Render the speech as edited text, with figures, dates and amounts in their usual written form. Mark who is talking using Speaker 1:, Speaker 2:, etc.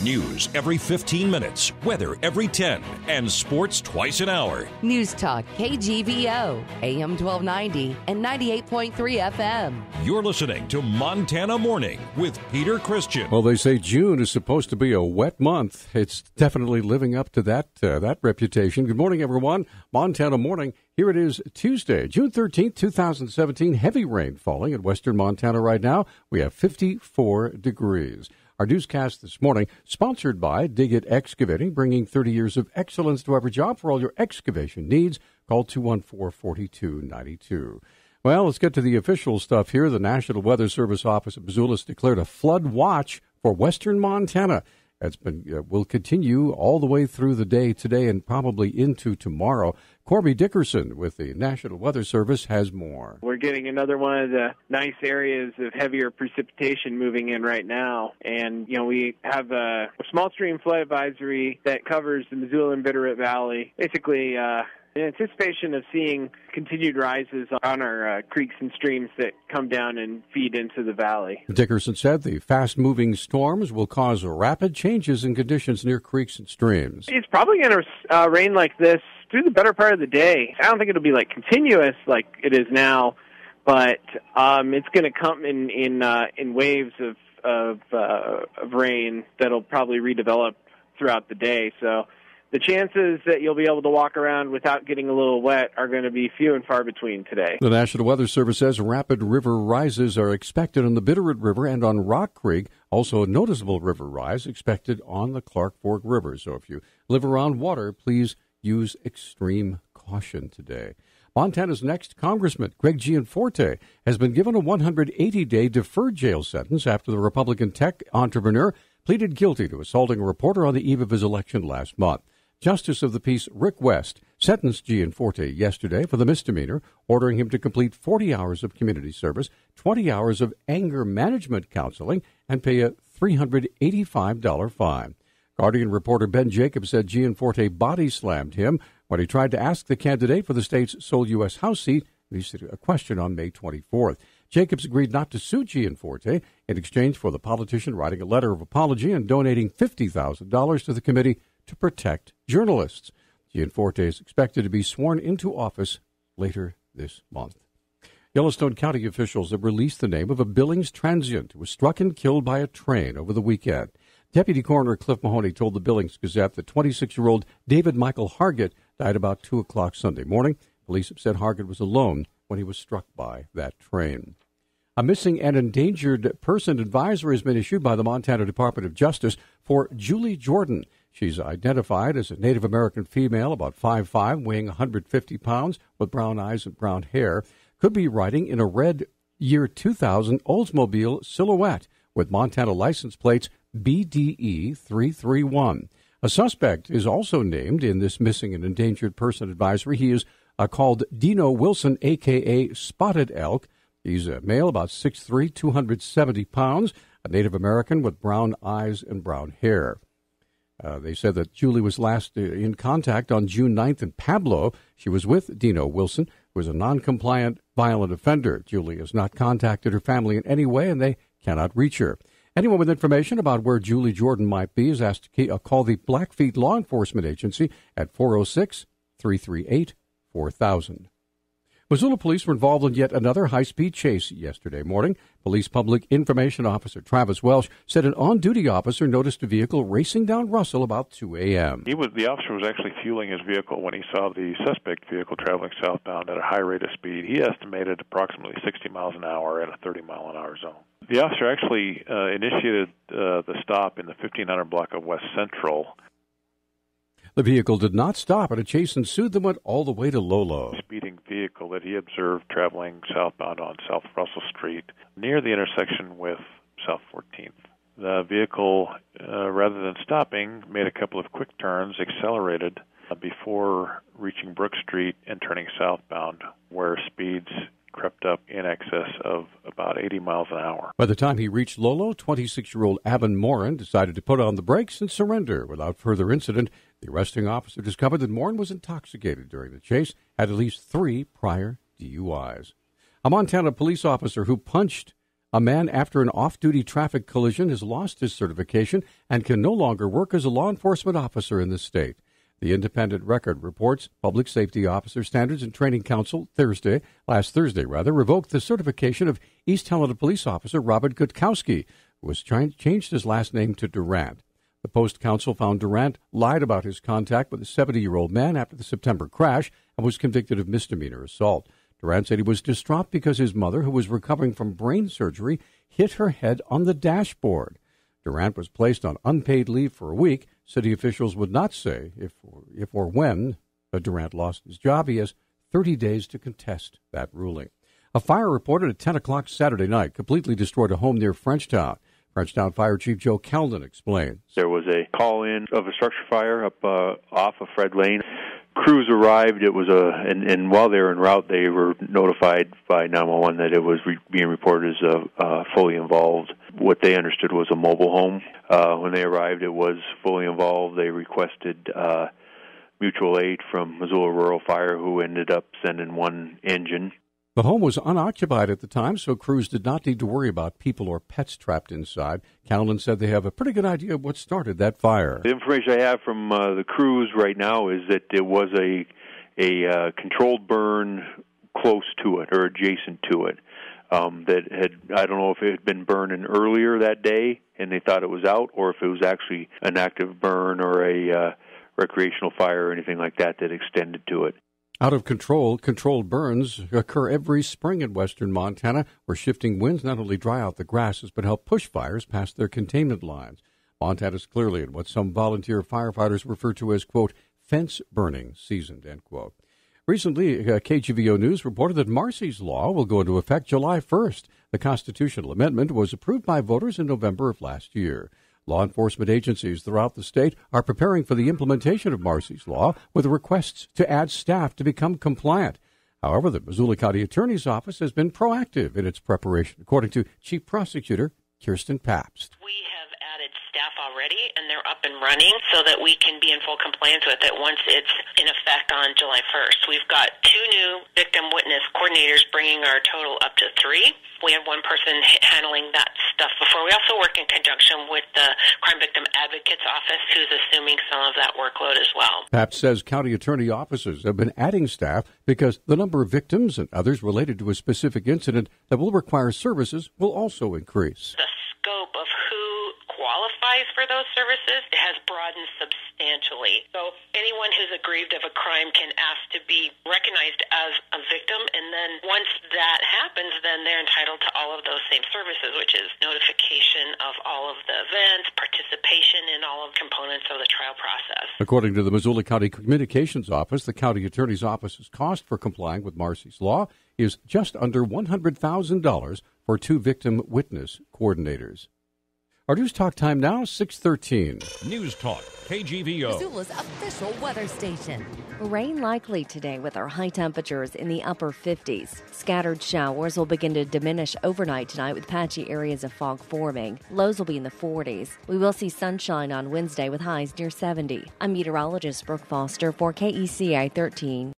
Speaker 1: News every 15 minutes, weather every 10, and sports twice an hour.
Speaker 2: Newstalk KGVO, AM 1290 and 98.3 FM.
Speaker 1: You're listening to Montana Morning with Peter Christian.
Speaker 3: Well, they say June is supposed to be a wet month. It's definitely living up to that reputation. Good morning, everyone. Montana Morning. Here it is Tuesday, June 13th, 2017. Heavy rain falling in western Montana right now. We have 54 degrees. Our newscast this morning, sponsored by Dig It Excavating, bringing 30 years of excellence to every job. For all your excavation needs, call 214-4292. Well, let's get to the official stuff here. The National Weather Service office at Missoula has declared a flood watch for western Montana. That's will continue all the way through the day today and probably into tomorrow. Corby Dickerson with the National Weather Service has more.
Speaker 4: We're getting another one of the nice areas of heavier precipitation moving in right now. And, we have a small stream flood advisory that covers the Missoula and Bitterroot Valley. Basically, in anticipation of seeing continued rises on our creeks and streams that come down and feed into the valley.
Speaker 3: Dickerson said the fast-moving storms will cause rapid changes in conditions near creeks and streams.
Speaker 4: It's probably going to rain like this through the better part of the day. I don't think it'll be continuous like it is now, but it's going to come in waves of rain that'll probably redevelop throughout the day. So the chances that you'll be able to walk around without getting a little wet are going to be few and far between today.
Speaker 3: The National Weather Service says rapid river rises are expected on the Bitterroot River and on Rock Creek. Also, a noticeable river rise expected on the Clark Fork River. So if you live around water, please use extreme caution today. Montana's next Congressman, Greg Gianforte, has been given a 180-day deferred jail sentence after the Republican tech entrepreneur pleaded guilty to assaulting a reporter on the eve of his election last month. Justice of the Peace Rick West sentenced Gianforte yesterday for the misdemeanor, ordering him to complete 40 hours of community service, 20 hours of anger management counseling, and pay a $385 fine. Guardian reporter Ben Jacobs said Gianforte body-slammed him when he tried to ask the candidate for the state's sole U.S. House seat a question on May 24th. Jacobs agreed not to sue Gianforte in exchange for the politician writing a letter of apology and donating $50,000 to the committee to protect journalists. Gianforte is expected to be sworn into office later this month. Yellowstone County officials have released the name of a Billings transient who was struck and killed by a train over the weekend. Deputy Coroner Cliff Mahoney told the Billings Gazette that 26-year-old David Michael Hargett died about 2 o'clock Sunday morning. Police have said Hargett was alone when he was struck by that train. A missing and endangered person advisory has been issued by the Montana Department of Justice for Julie Jordan. She's identified as a Native American female, about 5'5", weighing 150 pounds, with brown eyes and brown hair. Could be riding in a red year 2000 Oldsmobile Silhouette with Montana license plates BDE 331. A suspect is also named in this missing and endangered person advisory. He is called Dino Wilson, a.k.a. Spotted Elk. He's a male, about 6'3", 270 pounds, a Native American with brown eyes and brown hair. They said that Julie was last in contact on June 9th in Pablo. She was with Dino Wilson, who is a non-compliant violent offender. Julie has not contacted her family in any way, and they cannot reach her. Anyone with information about where Julie Jordan might be is asked to call the Blackfeet Law Enforcement Agency at 406-338-4000. Missoula police were involved in yet another high-speed chase yesterday morning. Police Public Information Officer Travis Welsh said an on-duty officer noticed a vehicle racing down Russell about 2 a.m.
Speaker 5: The officer was actually fueling his vehicle when he saw the suspect vehicle traveling southbound at a high rate of speed. He estimated approximately 60 miles an hour in a 30-mile-an-hour zone. The officer actually initiated the stop in the 1500 block of West Central.
Speaker 3: The vehicle did not stop, and a chase ensued that went all the way to Lolo.
Speaker 5: Speeding vehicle that he observed traveling southbound on South Russell Street near the intersection with South 14th. The vehicle, rather than stopping, made a couple of quick turns, accelerated before reaching Brook Street and turning southbound, where speeds crept up in excess of about 80 miles an hour.
Speaker 3: By the time he reached Lolo, 26-year-old Avon Morin decided to put on the brakes and surrender. Without further incident, the arresting officer discovered that Morin was intoxicated during the chase, had at least 3 prior DUIs. A Montana police officer who punched A man after an off-duty traffic collision has lost his certification and can no longer work as a law enforcement officer in the state. The Independent Record reports Public Safety Officer Standards and Training Council last Thursday, revoked the certification of East Helena police officer Robert Gutkowski, who was changed his last name to Durant. The Post Council found Durant lied about his contact with a 70-year-old man after the September crash and was convicted of misdemeanor assault. Durant said he was distraught because his mother, who was recovering from brain surgery, hit her head on the dashboard. Durant was placed on unpaid leave for a week. City officials would not say if or when Durant lost his job. He has 30 days to contest that ruling. A fire reported at 10 o'clock Saturday night completely destroyed a home near Frenchtown. Frenchtown Fire Chief Joe Keldon explains.
Speaker 6: There was a call-in of a structure fire up off of Fred Lane. Crews arrived. It was and while they were en route, they were notified by 911 that it was being reported as fully involved. What they understood was a mobile home. When they arrived, it was fully involved. They requested mutual aid from Missoula Rural Fire, who ended up sending one engine.
Speaker 3: The home was unoccupied at the time, so crews did not need to worry about people or pets trapped inside. Callan said they have a pretty good idea of what started that fire.
Speaker 6: The information I have from the crews right now is that it was a controlled burn close to it or adjacent to it. That had, I don't know if it had been burning earlier that day and they thought it was out, or if it was actually an active burn or a recreational fire or anything like that extended to it.
Speaker 3: Out of control, controlled burns occur every spring in western Montana, where shifting winds not only dry out the grasses, but help push fires past their containment lines. Montana's clearly in what some volunteer firefighters refer to as, quote, fence burning season, end quote. Recently, KGVO News reported that Marsies Law will go into effect July 1st. The constitutional amendment was approved by voters in November of last year. Law enforcement agencies throughout the state are preparing for the implementation of Marsies Law with requests to add staff to become compliant. However, the Missoula County Attorney's Office has been proactive in its preparation, according to Chief Prosecutor Kirsten Pabst.
Speaker 7: We have added staff already, and they're up and running so that we can be in full compliance with it once it's in effect on July 1st. We've got 2 new victim witness coordinators, bringing our total up to 3. We have one person handling that stuff before. We also work in conjunction with the Crime Victim Advocate's Office, who's assuming some of that workload as well.
Speaker 3: Pabst says county attorney offices have been adding staff because the number of victims and others related to a specific incident that will require services will also increase.
Speaker 7: The scope of who qualifies for those services has broadened substantially. So anyone who's aggrieved of a crime can ask to be recognized as a victim, and then once that happens, then they're entitled to all of those same services, which is notification of all of the events, participation in all of the components of the trial process.
Speaker 3: According to the Missoula County Communications Office, the county attorney's office's cost for complying with Marsies Law is just under $100,000 for 2 victim witness coordinators. Our News Talk time now, 6:13.
Speaker 1: News Talk, KGVO.
Speaker 2: Missoula's official weather station.
Speaker 8: Rain likely today with our high temperatures in the upper 50s. Scattered showers will begin to diminish overnight tonight with patchy areas of fog forming. Lows will be in the 40s. We will see sunshine on Wednesday with highs near 70. I'm meteorologist Brooke Foster for KECI 13.